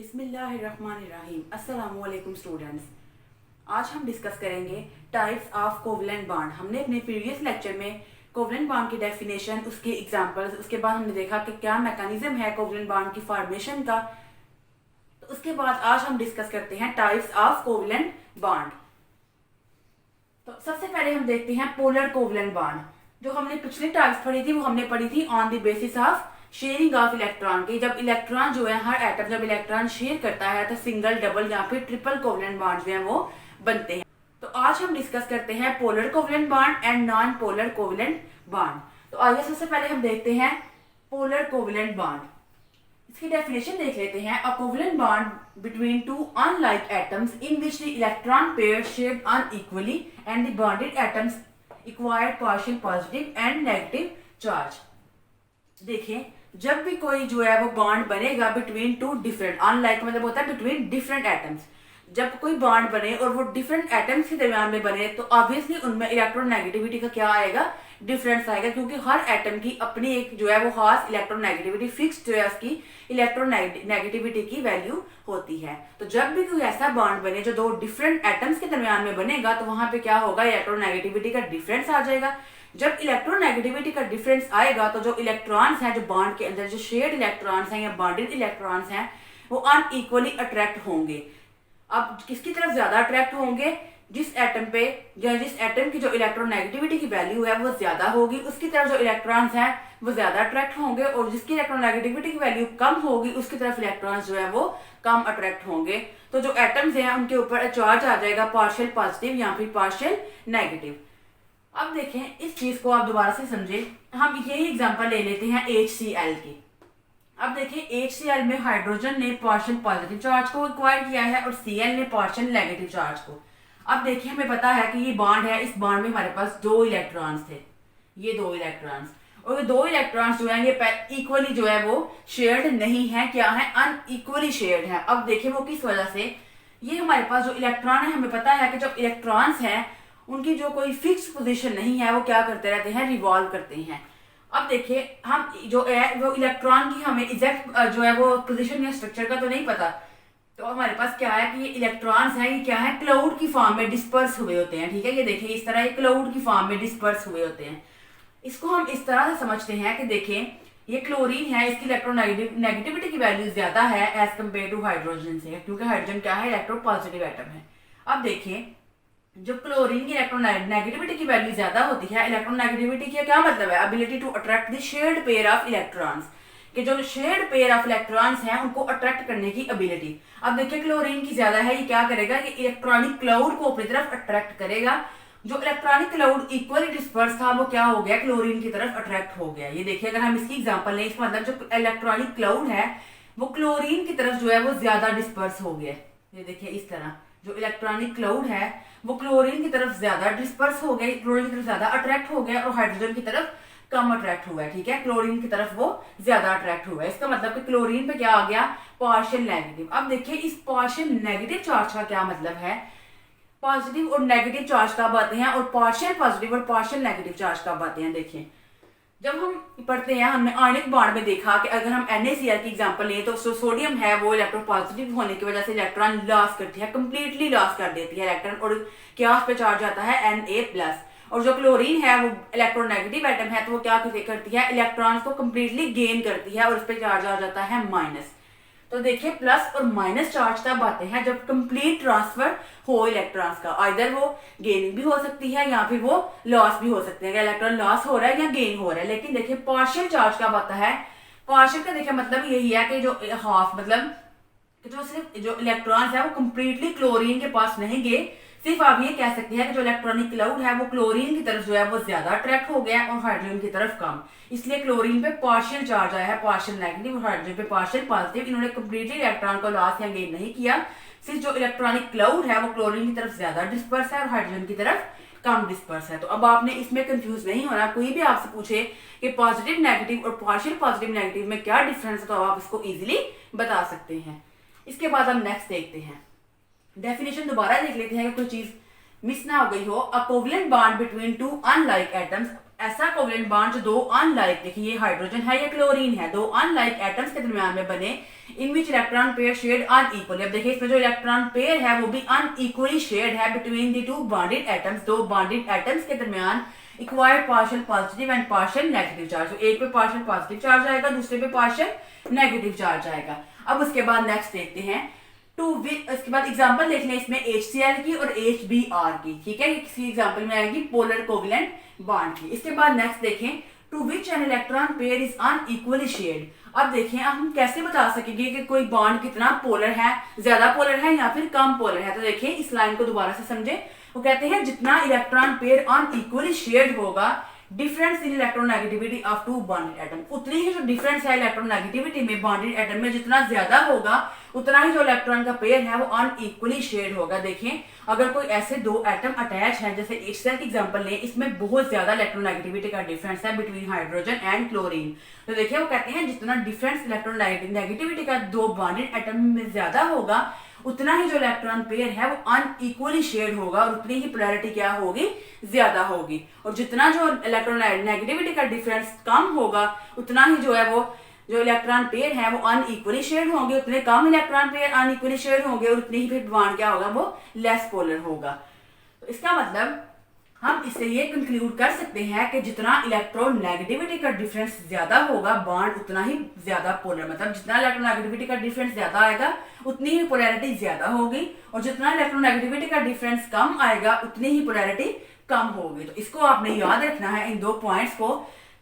बिस्मिल्लाहिर्रहमानिर्रहीम। अस्सलामु अलैकुम स्टूडेंट्स। आज हम डिस्कस करेंगे टाइप्स ऑफ कोवलेंट बॉन्ड। हमने अपने प्रीवियस लेक्चर में कोवलेंट बॉन्ड की डेफिनेशन, उसके एग्जांपल्स, उसके बाद हमने देखा कि क्या मैकेनिज्म है कोवलेंट बॉन्ड की फॉर्मेशन का। तो उसके बाद आज हम डिस्कस करते हैं टाइप्स ऑफ कोवलेंट बॉन्ड। तो सबसे पहले हम देखते हैं पोलर कोवलेंट बॉन्ड। जो हमने पिछली टाइप्स पढ़ी थी वो हमने पढ़ी थी on the basis of sharing of electron की। जब इलेक्ट्रॉन जो है, हर एटम जब इलेक्ट्रॉन शेयर करता है तो सिंगल, डबल या फिर ट्रिपल कोवलेंट बॉन्ड जो है वो बनते हैं। तो आज हम डिस्कस करते हैं polar covalent bond and non polar covalent bond. तो आइए सबसे पहले हम देखते हैं पोलर कोवलेंट बॉन्ड। इसकी डेफिनेशन देख लेते हैं। A covalent bond between to unlike atoms in which the electron pair shared unequally and the bonded atoms acquired partial positive and negative charge. देखिए, जब भी कोई जो है वो बॉन्ड बनेगा बिटवीन टू डिफरेंट, अनलाइक मतलब होता है बिटवीन डिफरेंट एटम्स। जब कोई बॉन्ड बने और वो डिफरेंट एटम्स के दरमियान में बने तो ऑब्वियसली उनमें इलेक्ट्रोनेगेटिविटी का क्या आएगा, डिफरेंस आएगा। क्योंकि हर एटम की अपनी एक जो है वो खास इलेक्ट्रोनेगेटिविटी, फिक्स जो है उसकी इलेक्ट्रोनेगेटिविटी की वैल्यू होती है। तो जब भी कोई ऐसा बॉन्ड बने जो दो डिफरेंट एटम्स के दरमियान में बनेगा तो वहां पे क्या होगा, इलेक्ट्रोनेगेटिविटी का डिफरेंस आ जाएगा। जब इलेक्ट्रोनेगेटिविटी का डिफरेंस आएगा तो जो इलेक्ट्रॉन्स हैं, जो बॉन्ड के अंदर जो शेयर्ड इलेक्ट्रॉन्स हैं या बॉन्डेड इलेक्ट्रॉन्स हैं, वो अनइक्वली अट्रैक्ट होंगे। अब किसकी तरफ ज्यादा अट्रैक्ट होंगे? जिस एटम पे या जिस एटम की जो इलेक्ट्रोनेगेटिविटी की वैल्यू है वो ज्यादा होगी, उसकी तरफ जो इलेक्ट्रॉन्स हैं वो ज्यादा अट्रैक्ट होंगे। और जिसकी इलेक्ट्रोनेगेटिविटी की वैल्यू कम होगी उसकी तरफ इलेक्ट्रॉन्स जो है वो कम अट्रैक्ट होंगे। तो जो एटम्स हैं उनके ऊपर चार्ज आ जाएगा पार्शियल पॉजिटिव या फिर पार्शियल नेगेटिव। अब देखें, इस चीज को आप दोबारा से समझें। हम यही एग्जांपल ले लेते हैं HCl की। अब देखिए, HCl में हाइड्रोजन ने पार्शियल पॉजिटिव चार्ज को एक्वायर किया है और Cl ने पार्शियल नेगेटिव चार्ज को। अब देखिए, हमें पता है कि ये बॉन्ड है, इस बॉन्ड में हमारे पास दो इलेक्ट्रॉन्स थे, ये दो इलेक्ट्रॉन्स। और ये दो इलेक्ट्रॉन्स जो है ये इक्वली जो है वो शेयर्ड नहीं है, क्या है, अनइक्वली शेयर्ड है। अब देखिए वो किस वजह से, ये हमारे पास जो इलेक्ट्रॉन है, हमें पता है कि जो इलेक्ट्रॉन्स हैं उनकी जो कोई फिक्स पोजीशन नहीं है, वो क्या करते रहते हैं, रिवॉल्व करते हैं। अब देखिए, हम जो है वो इलेक्ट्रॉन की हमें एग्जैक्ट जो है वो पोजीशन या स्ट्रक्चर का तो नहीं पता। तो हमारे पास क्या है कि ये इलेक्ट्रॉन्स हैं, ये क्या है, क्लाउड की फॉर्म में डिस्पर्स हुए होते हैं। ठीक है, ये देखिए इस तरह ये क्लाउड की फॉर्म में डिस्पर्स हुए होते हैं। इसको हम इस तरह से समझते हैं कि देखें, ये क्लोरीन है, इसकी इलेक्ट्रोनेगेटिविटी की वैल्यू ज्यादा है एज कम्पेयर टू हाइड्रोजन से, क्योंकि हाइड्रोजन क्या है, इलेक्ट्रोपॉजिटिव एटम है। अब देखिए, जब क्लोरीन की इलेक्ट्रोनेगेटिविटी की वैल्यू ज्यादा होती है, इलेक्ट्रोनेगेटिविटी का क्या मतलब है, ability to attract the shared pair of electrons, कि जो शेयर्ड पेयर ऑफ इलेक्ट्रॉन्स हैं उनको अट्रैक्ट करने की एबिलिटी। अब देखिए, क्लोरीन की ज्यादा है, ये क्या करेगा कि इलेक्ट्रॉनिक क्लाउड को अपनी तरफ अट्रैक्ट करेगा। जो इलेक्ट्रॉनिक क्लाउड इक्वली डिस्पर्स था वो क्या हो गया, क्लोरीन की तरफ अट्रैक्ट हो गया। ये देखिए, अगर हम इसकी एग्जांपल लें, इसका मतलब जो इलेक्ट्रॉनिक क्लाउड है वो क्लोरीन की तरफ जो है वो ज्यादा डिस्पर्स हो गया। ये देखिए इस तरह जो इलेक्ट्रॉनिक क्लाउड है वो क्लोरीन की तरफ ज्यादा डिस्पर्स हो गया, क्लोरीन की तरफ ज्यादा अट्रैक्ट हो गया और हाइड्रोजन की तरफ कम अट्रैक्ट हुआ है। ठीक है, क्लोरीन की तरफ वो ज्यादा अट्रैक्ट हुआ है। इसका मतलब कि क्लोरीन पे क्या आ गया, पार्शियल नेगेटिव। अब देखिए, इस पार्शियल नेगेटिव चार्ज का क्या मतलब है, पॉजिटिव और नेगेटिव चार्ज कब आते हैं और पार्शियल पॉजिटिव और पार्शियल नेगेटिव चार्ज कब आते हैं। देखिए, जब हम पढ़ते हैं, हमने आयनिक बॉन्ड में देखा कि अगर हम NaCl की एग्जांपल लें तो सोडियम है वो इलेक्ट्रोपॉजिटिव होने की वजह से इलेक्ट्रॉन लॉस करती है, कंप्लीटली लॉस कर देती है इलेक्ट्रॉन, और क्या उस पे चार्ज आता है Na+। और जो क्लोरीन है वो इलेक्ट्रोनेगेटिव एटम है तो वो क्या करती है, इलेक्ट्रॉन्स को कंप्लीटली गेन करती है और उस पर चार्ज आ जाता है माइनस। तो देखिए, प्लस और माइनस चार्ज तब आते हैं जब कंप्लीट ट्रांसफर हो इलेक्ट्रॉन्स का। आइदर वो गेनिंग भी हो सकती है या फिर वो लॉस भी हो सकते हैं, इलेक्ट्रॉन लॉस हो रहा है या गेन हो रहा है। लेकिन देखिए, पार्शियल चार्ज कब आता है, पार्शियल का देखिए मतलब यही है कि जो हाफ मतलब जो सिर्फ जो इलेक्ट्रॉन्स है वो कंप्लीटली क्लोरीन के पास नहीं गए, सिर्फ आप ये कह सकते हैं कि जो इलेक्ट्रॉनिक क्लाउड है वो क्लोरीन की तरफ जो है वो ज्यादा अट्रैक्ट हो गया और हाइड्रोजन की तरफ कम। इसलिए क्लोरीन पे पार्शियल चार्ज आया है, पार्शियल नेगेटिव, और हाइड्रोजन पे पार्शियल पॉजिटिव। इन्होंने कंप्लीटली इलेक्ट्रॉन को लॉस या गेन नहीं किया, सिर्फ जो इलेक्ट्रॉनिक क्लाउड है वो क्लोरीन की तरफ ज्यादा डिस्पर्स है और हाइड्रोजन की तरफ कम डिस्पर्स है। तो अब आपने इसमें कंफ्यूज नहीं होना। कोई भी आपसे पूछे कि पॉजिटिव नेगेटिव और पार्शियल पॉजिटिव नेगेटिव में क्या डिफरेंस है तो आप इसको इजीली बता सकते हैं। इसके बाद हम नेक्स्ट देखते हैं, डेफिनेशन दोबारा देख लेते हैं कि कोई चीज मिस ना हो गई हो। A covalent bond between to unlike atoms, ऐसा कोवलेंट बॉन्ड जो दो अनलाइक, देखिए ये हाइड्रोजन है, ये क्लोरीन है, दो अनलाइक एटम्स के दरमियान में बने, in which electron pair shared unequally. अब देखिए इसमें जो इलेक्ट्रॉन पेयर है वो भी अनइक्वली शेयर्ड है between the two bonded atoms, दो बॉन्डेड एटम्स के दरमियान acquired partial positive and partial negative charge. तो एक पे पार्शियल पॉजिटिव चार्ज आएगा, दूसरे पे पार्शियल नेगेटिव चार्ज आएगा। अब उसके बाद नेक्स्ट देखते हैं इसके बाद एग्जांपल देख लें इसमें HCl की और HBr की, ठीक है, किसी एग्जांपल में आएगी पोलर कोवलेंट बॉन्ड की। इसके बाद नेक्स्ट देखें to which an electron pair is unequally shared. अब देखें अब हम कैसे बता सकेंगे कि कोई बॉन्ड कितना पोलर है, ज्यादा पोलर है या फिर कम पोलर है। तो देखें इस लाइन को दोबारा से समझे, वो कहते हैं जितना इलेक्ट्रॉन पेयर अनइक्वली शेयर्ड होगा, difference in electronegativity of two bonded atom, उतनी ही जो डिफरेंस है इलेक्ट्रोनेगेटिविटी में बॉन्डेड एटम में जितना ज्यादा होगा, उतना ही जो इलेक्ट्रॉन का पेयर है वो अनइक्वली शेयर्ड होगा। देखें अगर कोई ऐसे दो एटम अटैच है, जैसे HCl की एग्जांपल लें, इसमें बहुत ज्यादा इलेक्ट्रोनेगेटिविटी का डिफरेंस है बिटवीन हाइड्रोजन एंड क्लोरीन। तो देखिए वो कहते हैं जितना डिफरेंस इलेक्ट्रोनेगेटिविटी का दो बॉन्डेड एटम में ज्यादा होगा, उतना ही जो इलेक्ट्रॉन पेयर है वो अनइक्वली शेयर्ड होगा और उतनी ही पोलैरिटी क्या होगी, ज्यादा होगी। और जितना जो इलेक्ट्रोनेगेटिविटी का डिफरेंस कम होगा, उतना ही जो है वो जो इलेक्ट्रॉन पेयर है वो अनइक्वली शेयर्ड होंगे, उतने कम इलेक्ट्रॉन पेयर अनइक्वली शेयर्ड होंगे और उतनी ही फिर बॉन्ड क्या होगा, वो लेस पोलर होगा। तो इसका मतलब हम इससे ये कंक्लूड कर सकते हैं कि जितना इलेक्ट्रोनेगेटिविटी का डिफरेंस ज्यादा होगा, बॉन्ड उतना ही ज्यादा पोलर, मतलब जितना इलेक्ट्रोनेगेटिविटी का डिफरेंस ज्यादा आएगा उतनी ही पोलैरिटी ज्यादा होगी, और जितना इलेक्ट्रोनेगेटिविटी का डिफरेंस कम आएगा उतनी ही पोलैरिटी कम होगी। तो इसको आपने याद रखना है, इन दो पॉइंट्स को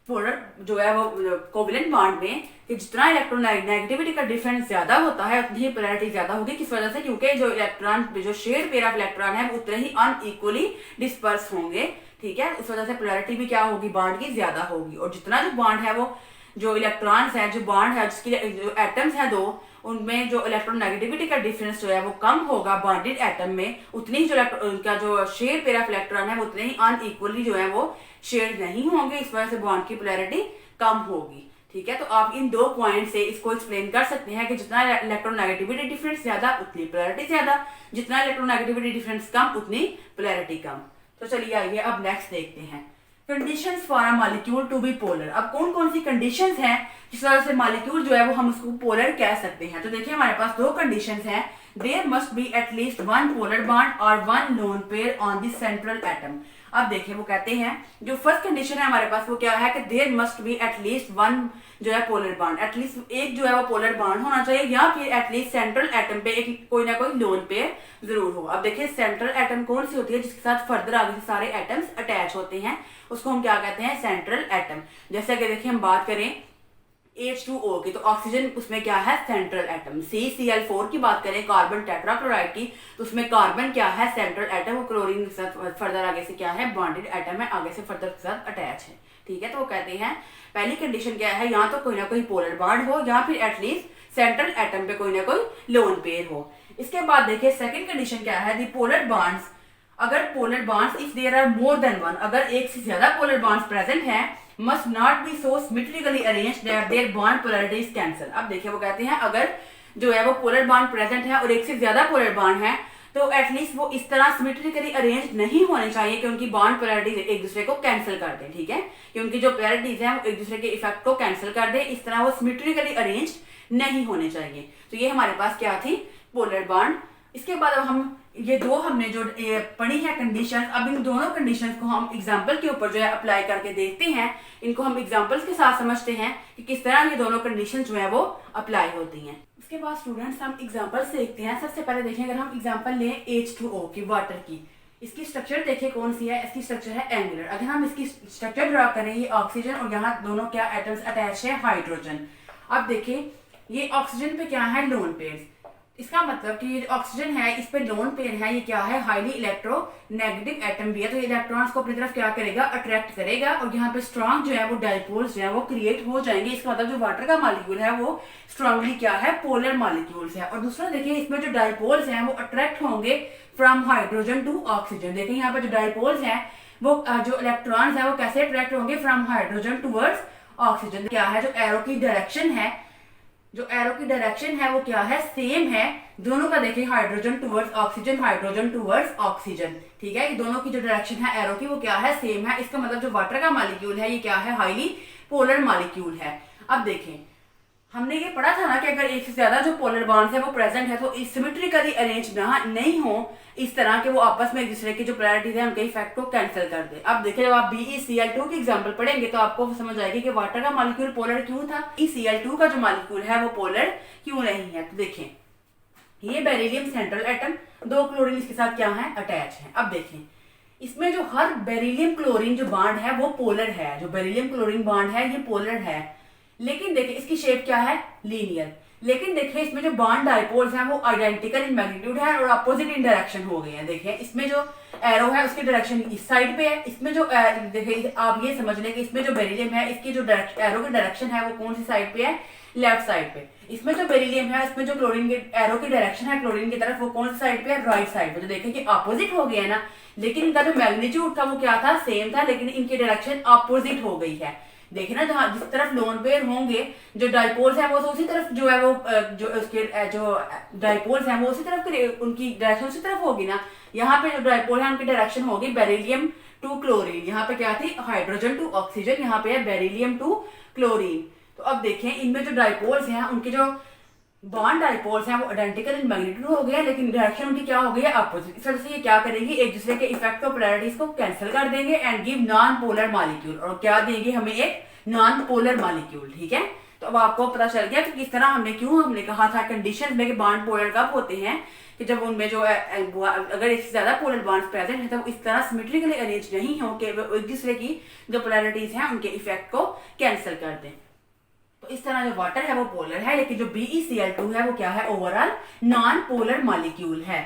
पोलर जो है वो कोवलेंट बॉन्ड में, कि जितना इलेक्ट्रोनेगेटिविटी का डिफरेंस ज्यादा होता है उतनी ही पोलैरिटी ज्यादा होगी। किस वजह से, क्योंकि जो इलेक्ट्रॉन जो शेयर्ड पेयर ऑफ इलेक्ट्रॉन है वो उतने ही अनइक्वली डिस्पर्स होंगे, ठीक है, उस वजह से पोलैरिटी भी क्या होगी, बॉन्ड की ज्यादा होगी। और जितना जो बॉन्ड है वो जो इलेक्ट्रॉन्स है, जो बॉन्ड है, जिसकी जो एटम्स है दो, उनमें जो इलेक्ट्रोनेगेटिविटी का डिफरेंस जो है वो कम होगा बॉन्डेड एटम में, उतनी ही जो उनका जो शेयर पेयर ऑफ इलेक्ट्रॉन है वो उतने ही अनइक्वली जो है वो शेयर नहीं होंगे, इस वजह से बॉन्ड की पोलैरिटी कम होगी, ठीक है। तो आप इन दो पॉइंट से इसको एक्सप्लेन कर सकते हैं कि जितना इलेक्ट्रोनेगेटिविटी डिफरेंस ज्यादा उतनी पोलैरिटी ज्यादा, जितना इलेक्ट्रोनेगेटिविटी डिफरेंस कम उतनी पोलैरिटी कम। तो चलिए आइए अब नेक्स्ट देखते हैं conditions for a molecule to be polar. अब कौन कौन सी कंडीशंस हैं जिस तरह से मॉलिक्यूल जो है वो हम उसको पोलर कह सकते हैं। तो देखिए हमारे पास दो कंडीशंस हैं, there must be at least one polar bond और one lone pair on the central atom. अब देखिए वो कहते हैं जो फर्स्ट कंडीशन है हमारे पास वो क्या है कि there must be at least one जो है पोलर बॉन्ड, एटलीस्ट एक जो है वो पोलर बॉन्ड होना चाहिए, या फिर एटलीस्ट सेंट्रल एटम पे एक कोई ना कोई लोन पेयर जरूर हो। अब देखिए सेंट्रल एटम कौन सी होती है, जिसके साथ फर्दर आगे से सारे एटम्स अटैच होते हैं, उसको हम क्या कहते हैं, सेंट्रल एटम। जैसे कि देखिए हम बात करें H2O की, तो ऑक्सीजन उसमें क्या है, सेंट्रल एटम। CCl4 की बात करें कार्बन टेट्राक्लोराइड की, तो उसमें कार्बन क्या है, सेंट्रल एटम, वो क्लोरीन के साथ फर्दर आगे से क्या है, बॉन्डेड एटम है, आगे से फर्दर के साथ अटैच है, ठीक है। तो वो कहते हैं पहली कंडीशन क्या है, या तो कोई ना कोई पोलर बॉन्ड हो या फिर एटलीस्ट सेंट्रल एटम पे कोई ना कोई लोन पेयर हो। इसके बाद देखिए सेकंड कंडीशन क्या है, दी पोलर बॉन्ड्स, अगर polar bonds if there are more than one, अगर एक से ज्यादा पोलर बॉन्ड्स प्रेजेंट है, must not be so symmetrically arranged that their bond polarity is cancelled। अब देखिए वो कहते हैं अगर जो है वो पोलर बॉन्ड प्रेजेंट है और एक से ज्यादा पोलर बॉन्ड है, तो एटलीस्ट वो इस तरह सिमेट्रिकली अरेंज नहीं होने चाहिए कि उनकी बॉन्ड पोलैरिटीज एक दूसरे को कैंसिल कर दें, ठीक है, कि उनकी जो पोलैरिटीज है वो एक दूसरे के इफेक्ट को कैंसिल कर दे, इस तरह वो सिमेट्रिकली अरेंज नहीं होने चाहिए। तो ये हमारे पास क्या थी, पोलर बॉन्ड। इसके बाद अब हम ये दो हमने जो पढ़ी है कंडीशन, अब इन दोनों कंडीशंस को हम एग्जांपल के ऊपर जो है अप्लाई करके देखते हैं, इनको हम एग्जांपल्स के साथ समझते हैं कि किस तरह ये दोनों कंडीशन जो है वो अप्लाई होती हैं। उसके बाद स्टूडेंट्स हम एग्जांपल्स देखते हैं। सबसे पहले देखें, अगर हम एग्जांपल लें H2O की, वाटर की, इसकी स्ट्रक्चर देखिए कौन सी है, इसकी स्ट्रक्चर है एंगुलर। अगर हम इसकी स्ट्रक्चर ड्रा करें, ये ऑक्सीजन और यहाँ दोनों क्या एटम्स अटैच है, हाइड्रोजन। अब देखिए ये ऑक्सीजन पे क्या है, लोन पेयर्स, इसका मतलब कि ये ऑक्सीजन है इस पे लोन पेयर है, ये क्या है, हाईली इलेक्ट्रोनेगेटिव एटम भी है, तो ये इलेक्ट्रॉन्स को अपनी तरफ क्या करेगा, अट्रैक्ट करेगा, और यहाँ पे स्ट्रॉन्ग जो है वो डाइपोल्स जो है वो क्रिएट हो जाएंगे। इसका मतलब जो वाटर का मॉलिक्यूल है वो स्ट्रांगली क्या है, पोलर मॉलिक्यूल्स है। और दूसरा देखिए इसमें जो डाइपोल्स हैं वो अट्रैक्ट होंगे फ्रॉम हाइड्रोजन टू ऑक्सीजन। देखिए यहाँ पे जो डाइपोल्स हैं वो जो इलेक्ट्रॉन्स है वो कैसे अट्रैक्ट होंगे, फ्रॉम हाइड्रोजन टूवर्ड्स ऑक्सीजन। क्या है जो एरो की डायरेक्शन है जो एरो की डायरेक्शन है वो क्या है, सेम है दोनों का। देखिए hydrogen towards oxygen, hydrogen towards oxygen, ठीक है। दोनों की जो डायरेक्शन है एरो की वो क्या है, सेम है। इसका मतलब जो वाटर का मॉलिक्यूल है ये क्या है, हाईली पोलर मॉलिक्यूल है। अब देखें हमने ये पढ़ा था ना कि अगर एक से ज्यादा जो पोलर बॉन्ड्स है वो प्रेजेंट है तो सिमेट्रिकली अरेंज ना नहीं हो, इस तरह के वो आपस में एक दूसरे की जो पोलैरिटीज है उनके इफेक्ट को कैंसिल कर दे। अब देखिए जब आप BeCl2 की एग्जांपल पढ़ेंगे तो आपको समझ आएगी कि वाटर का मॉलिक्यूल पोलर क्यों था, BeCl2 का जो मॉलिक्यूल है वो पोलर क्यों नहीं है। तो देखें ये बेरिलियम सेंट्रल एटम, 2 क्लोरीन इसके साथ क्या है, अटैच है। अब देखें इसमें जो हर बेरिलियम क्लोरीन जो बॉन्ड है वो पोलर है, जो बेरिलियम क्लोरीन बॉन्ड है ये पोलर है। लेकिन देखिए इसकी शेप क्या है, लीनियर। लेकिन देखिए इसमें जो बॉन्ड डाइपोल्स हैं वो आइडेंटिकल इन मैग्नीट्यूड है और अपोजिट इन डायरेक्शन हो गए हैं। देखिए इसमें जो एरो है उसकी डायरेक्शन इस साइड पे है, इसमें जो देखिए आप ये समझ लें कि इसमें जो बेरिलियम है इसकी जो एरो की डायरेक्शन है वो कौन सी साइड पे है, लेफ्ट साइड पे। इसमें जो बेरिलियम है इसमें जो क्लोरीन के एरो की डायरेक्शन है क्लोरीन की तरफ वो कौन सी साइड पे है, राइट साइड पे। तो देखें कि अपोजिट हो गया है ना, लेकिन इनका जो मैग्नीट्यूड था वो क्या था, सेम था, लेकिन इनकी डायरेक्शन अपोजिट हो गई है। देखिए ना जहां जिस तरफ लोन पेयर होंगे जो डाइपोल्स हैं वो तो उसी तरफ जो है वो जो उसके जो डाइपोल्स हैं वो उसी तरफ उनकी डायरेक्शन उसी तरफ होगी ना। यहाँ पे जो डाइपोल है उनकी डायरेक्शन होगी बेरिलियम टू क्लोरीन, यहाँ पे क्या थी, हाइड्रोजन टू ऑक्सीजन, यहाँ पे है बेरिलियम टू क्लोरीन। तो अब देखें इनमें जो डाइपोल्स हैं उनके जो बॉन्ड डाइपोल्स हैं वो आइडेंटिकल इन मैग्नीट्यूड हो गया, लेकिन डायरेक्शन उनकी क्या हो गई है, अपोजिट। इस तरह से ये क्या करेंगे, एक दूसरे के इफेक्ट को पोलैरिटीज को कैंसिल कर देंगे and give non polar molecule, और क्या देंगे हमें, एक नॉन पोलर मॉलिक्यूल, ठीक है। तो अब आपको पता चल गया कि किस तरह हमने कहा था कंडीशन में कि बॉन्ड पोलर कब होते हैं, कि जब उनमें जो अगर एक से ज्यादा पोलर बॉन्ड्स प्रेजेंट है तो इस तरह सिमेट्रिकली अरेंज नहीं हो कि वो एक दूसरे की जो पोलैरिटीज हैं उनके इफेक्ट को कैंसिल कर दें। तो इस तरह जो वाटर है वो पोलर है, लेकिन जो BeCl2 है वो क्या है, ओवरऑल नॉन पोलर मॉलिक्यूल है।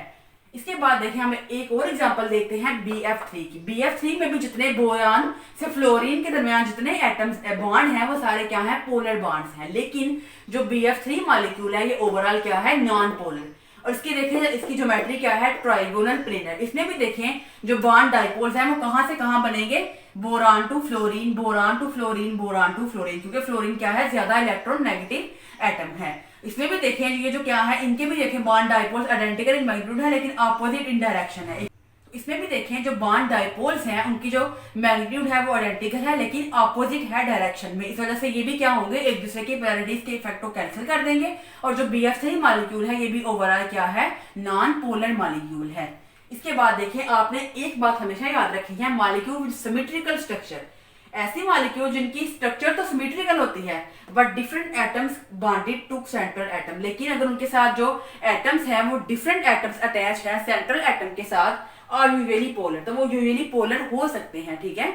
इसके बाद देखिए हम एक और एग्जांपल देखते हैं BF3 की। BF3 में भी जितने बोरान से फ्लोरीन के दरमियान जितने एटम्स बॉन्ड हैं वो सारे क्या हैं, पोलर बॉन्ड्स हैं। लेकिन जो BF3 मॉलिक्यूल है ये ओवरऑल क्या है, नॉन पोलर। और इसकी देखें इसकी ज्योमेट्री क्या है, ट्राइगोनल प्लेनर। इसमें भी देखें जो बॉन्ड डाइपोल्स हैं वो कहां से कहां बनेंगे, boron to fluorine, boron to fluorine, boron to fluorine, क्योंकि फ्लोरीन क्या है, ज्यादा इलेक्ट्रॉन नेगेटिव एटम है। इसमें भी देखें ये जो क्या है, इनके भी देखें bond dipoles identical in magnitude है लेकिन अपोजिट इन डायरेक्शन है। इसमें भी देखें जो बॉन्ड डाइपोल्स हैं उनकी जो मैग्नीट्यूड है वो आइडेंटिकल है लेकिन अपोजिट है डायरेक्शन में। इस वजह से ये भी क्या होंगे, एक दूसरे की पोलैरिटीज के इफेक्ट को कैंसिल कर देंगे। और जो BF3 मॉलिक्यूल है ये भी ओवरऑल क्या है, नॉन पोलर मॉलिक्यूल है। इसके बाद देखें आपने एक बात हमेशा याद रखी है, मॉलिक्यूल विद सिमेट्रिकल स्ट्रक्चर, ऐसी मॉलिक्यूल जिनकी स्ट्रक्चर तो सिमेट्रिकल होती है but different atoms bonded to central atom, लेकिन अगर उनके साथ जो एटम्स हैं वो डिफरेंट एटम्स अटैच है सेंट्रल एटम के साथ और यूजुअली पोलर, तो वो यूजुअली पोलर हो सकते हैं, ठीक है।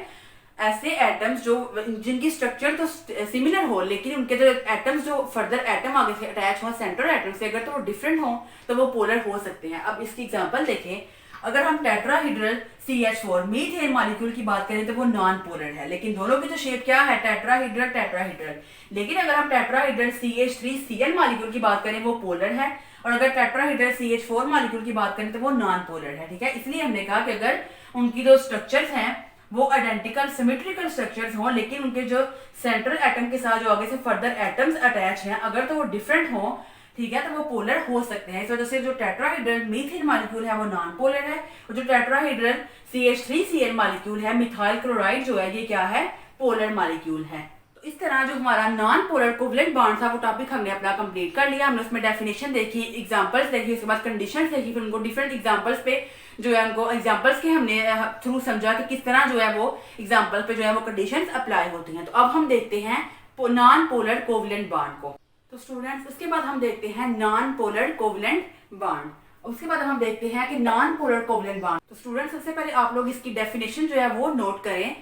ऐसे एटम्स जो जिनकी स्ट्रक्चर तो सिमिलर हो लेकिन उनके जो एटम्स जो फर्दर एटम आगे से अटैच हो सेंट्रल एटम से अगर तो वो डिफरेंट हो तो वो पोलर हो सकते हैं। अब इसकी एग्जांपल देखें, अगर हम टेट्राहीड्रल CH4 मीथेन मॉलिक्यूल की बात करें तो वो नॉन पोलर है, लेकिन दोनों की तो शेप क्या है, टेट्राहीड्रल टेट्राहीड्रल। लेकिन अगर हम टेट्राहीड्रल CH3Cl मॉलिक्यूल की बात करें वो पोलर है, और अगर टेट्राहीड्रल CH4 मॉलिक्यूल की बात करें तो वो नॉन पोलर है, ठीक है। इसलिए हमने कहा कि अगर उनकी जो स्ट्रक्चर्स हैं वो आइडेंटिकल सिमेट्रिकल स्ट्रक्चर्स हों लेकिन उनके जो सेंट्रल एटम के साथ जो आगे से फर्दर एटम्स अटैच हैं अगर तो वो डिफरेंट हो, ठीक है, तो वो पोलर हो सकते हैं। इस वजह से जो टेट्राहीड्रल मीथेन मॉलिक्यूल है वो नॉन पोलर है, और जो टेट्राहीड्रल CH3Cl मॉलिक्यूल है मिथाइल क्लोराइड जो है ये क्या है, पोलर मॉलिक्यूल है। तो इस तरह जो हमारा नॉन पोलर कोवलेंट बॉन्ड था वो टॉपिक हमने अपना कंप्लीट कर लिया। हमने उसमें डेफिनेशन देखी, एग्जांपल्स देखी, उसके बाद कंडीशंस देखी, फिर उनको डिफरेंट एग्जांपल्स पे जो है उनको एग्जांपल्स के हमने थ्रू समझा कि किस तरह जो है वो एग्जांपल पे जो है वो कंडीशंस अप्लाई होती हैं। तो अब हम देखते हैं नॉन पोलर कोवलेंट बॉन्ड को। तो स्टूडेंट्स उसके बाद हम देखते हैं नॉन पोलर कोवलेंट बॉन्ड, उसके बाद हम देखते हैं कि नॉन पोलर कोवलेंट बॉन्ड। तो स्टूडेंट्स सबसे पहले आप लोग इसकी डेफिनेशन जो है वो नोट करें।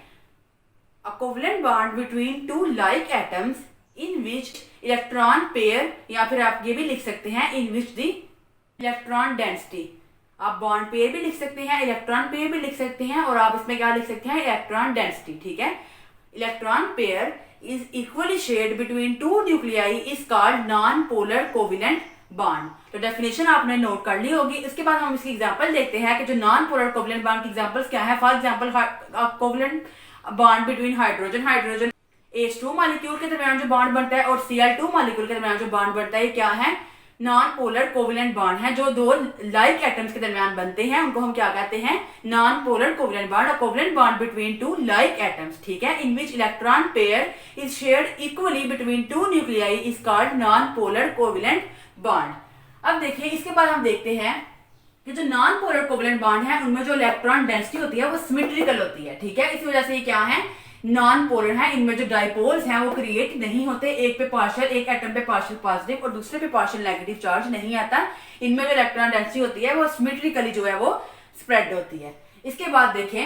A covalent bond between two like atoms in which electron pair, या फिर आप ये भी लिख सकते हैं इन विच द इलेक्ट्रॉन डेंसिटी, आप बॉन्ड पेयर भी लिख सकते हैं, इलेक्ट्रॉन पेयर भी लिख सकते हैं, और आप इसमें क्या लिख सकते हैं, इलेक्ट्रॉन डेंसिटी, ठीक है। Electron pair is equally shared between two nuclei is called non-polar covalent bond। तो डेफिनेशन आपने नोट कर ली होगी। इसके बाद हम इसकी एग्जांपल देखते हैं कि जो नॉन पोलर कोवलेंट बॉन्ड की एग्जांपल्स क्या है। For example covalent bond between hydrogen, hydrogen H2 molecule के दरमियान जो बॉन्ड बनता है और Cl2 मॉलिक्यूल के दरमियान जो बॉन्ड बनता है, ये क्या है? नॉन पोलर कोवेलेंट बॉन्ड है। जो दो लाइक एटम्स के दरमियान बनते हैं उनको हम क्या कहते हैं? Non polar covalent bond. और covalent bond between two like atoms, ठीक है, in which electron pair is shared equally between two nuclei is called non polar covalent bond. अब देखिए, इसके बाद हम देखते हैं कि जो नॉन पोलर कोवेलेंट बॉन्ड है उनमें जो इलेक्ट्रॉन डेंसिटी होती है वो सिमेट्रिकल होती है, ठीक है। इस वजह से ये क्या है? नॉन पोलर है। इनमें जो डाइपोल्स हैं वो क्रिएट नहीं होते, एक पे पार्शियल, एक एटम पे पार्शियल पॉजिटिव और दूसरे पे पार्शियल नेगेटिव चार्ज नहीं आता। इनमें जो इलेक्ट्रॉन डेंसिटी होती है वो सिमेट्रिकली जो है वो स्प्रेड होती है। इसके बाद देखें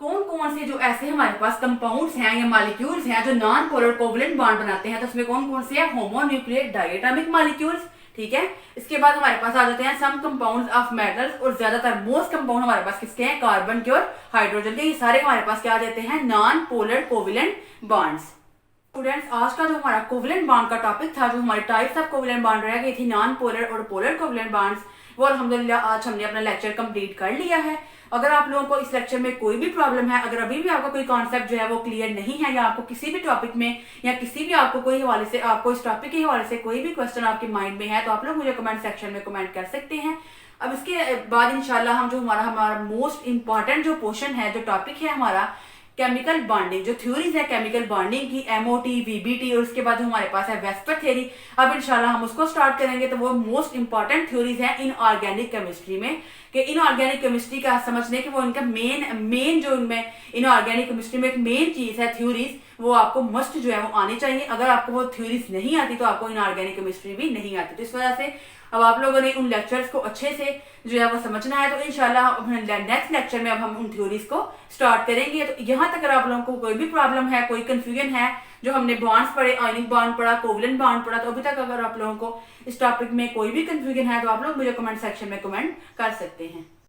कौन कौन से जो ऐसे हमारे पास कंपाउंड्स हैं या मॉलिक्यूल्स हैं जो नॉन पोलर कोवेलेंट बॉन्ड बनाते हैं। तो उसमें कौन कौन से हैं? होमोन्यूक्लियर डायटोमिक मॉलिक्यूल्स, ठीक है। इसके बाद हमारे पास आ जाते हैं सम कंपाउंड्स ऑफ मेटल्स, और ज्यादातर मोस्ट कंपाउंड हमारे पास किसके हैं? कार्बन के और हाइड्रोजन के। ये सारे हमारे पास क्या आ जाते हैं? Non polar covalent bonds. Students, आज का जो हमारा कोवेलेंट बॉन्ड का टॉपिक था, जो हमारी टाइप्स ऑफ कोवेलेंट बॉन्ड रह गई थी, नॉन पोलर और पोलर कोवेलेंट बॉन्ड्स, वो अल्हम्दुलिल्लाह आज हमने अपना लेक्चर कंप्लीट कर लिया है। अगर आप लोगों को इस लेक्चर में कोई भी प्रॉब्लम है, अगर अभी भी आपका कोई कॉन्सेप्ट जो है वो क्लियर नहीं है, या आपको किसी भी टॉपिक में या किसी भी आपको कोई हवाले से, आपको इस टॉपिक के हवाले से कोई भी क्वेश्चन आपके माइंड में है, तो आप लोग मुझे कमेंट सेक्शन में कमेंट कर सकते हैं। अब इसके बाद इंशाल्लाह हम जो हमारा मोस्ट इंपॉर्टेंट जो पोर्शन है, जो टॉपिक है हमारा केमिकल बॉन्डिंग, जो थ्योरीज है केमिकल बॉन्डिंग की, एमओटी, वीबीटी, और उसके बाद जो हमारे पास है वेस्पर थ्योरी, अब इंशाल्लाह हम उसको स्टार्ट करेंगे। तो वो मोस्ट इंपॉर्टेंट थ्योरीज है इन ऑर्गेनिक केमिस्ट्री में, कि इन ऑर्गेनिक केमिस्ट्री का समझने कि वो इनका मेन जो इनमें इन ऑर्गेनिक केमिस्ट्री में एक मेन चीज है थ्योरीज, वो आपको मस्ट जो है वो आनी चाहिए। अगर आपको वो थ्योरीज नहीं आती तो आपको इन ऑर्गेनिक केमिस्ट्री भी नहीं आती। तो इस वजह से अब आप लोगों ने उन लेक्चर्स को अच्छे से जो है वो समझना है। तो इंशाल्लाह नेक्स्ट लेक्चर में अब हम उन थ्योरीज को स्टार्ट करेंगे। तो यहाँ तक अगर आप लोगों को कोई भी प्रॉब्लम है, कोई कंफ्यूजन है, जो हमने बॉन्ड्स पढ़े, आयनिक बॉन्ड पढ़ा, कोवेलेंट बॉन्ड पढ़ा, तो अभी तक अगर आप लोगों को इस टॉपिक में कोई भी कंफ्यूजन है तो आप लोग मुझे कमेंट सेक्शन में कमेंट कर सकते हैं।